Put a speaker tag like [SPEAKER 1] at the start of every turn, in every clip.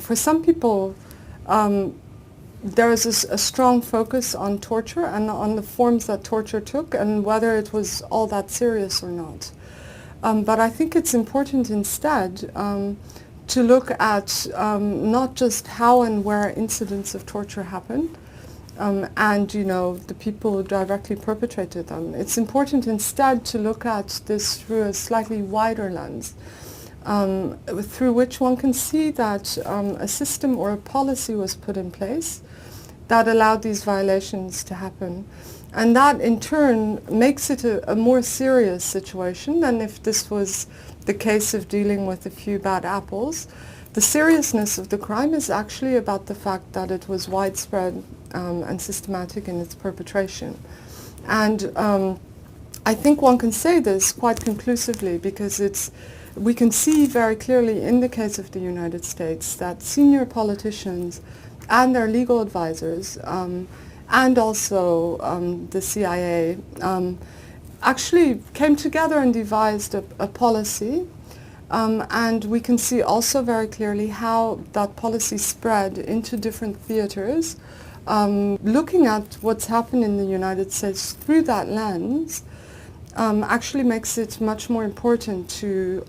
[SPEAKER 1] for some people, there is a strong focus on torture and on the forms that torture took and whether it was all that serious or not. But I think it's important instead to look at not just how and where incidents of torture happen, and the people who directly perpetrated them. It's important instead to look at this through a slightly wider lens, through which one can see that a system or a policy was put in place that allowed these violations to happen. And that in turn makes it a more serious situation than if this was the case of dealing with a few bad apples. The seriousness of the crime is actually about the fact that it was widespread and systematic in its perpetration. And I think one can say this quite conclusively because we can see very clearly in the case of the United States that senior politicians and their legal advisors and also the CIA actually came together and devised a policy, and we can see also very clearly how that policy spread into different theaters. Looking at what's happened in the United States through that lens actually makes it much more important to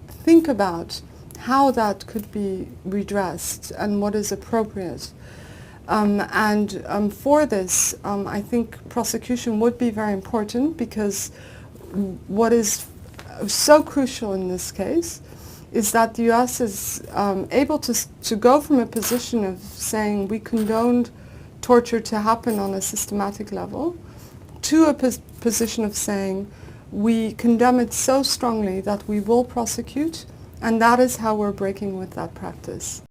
[SPEAKER 1] think about how that could be redressed and what is appropriate. For this, I think prosecution would be very important because what is so crucial in this case is that the U.S. is able to go from a position of saying we condoned torture to happen on a systematic level to a position of saying we condemn it so strongly that we will prosecute, and that is how we're breaking with that practice.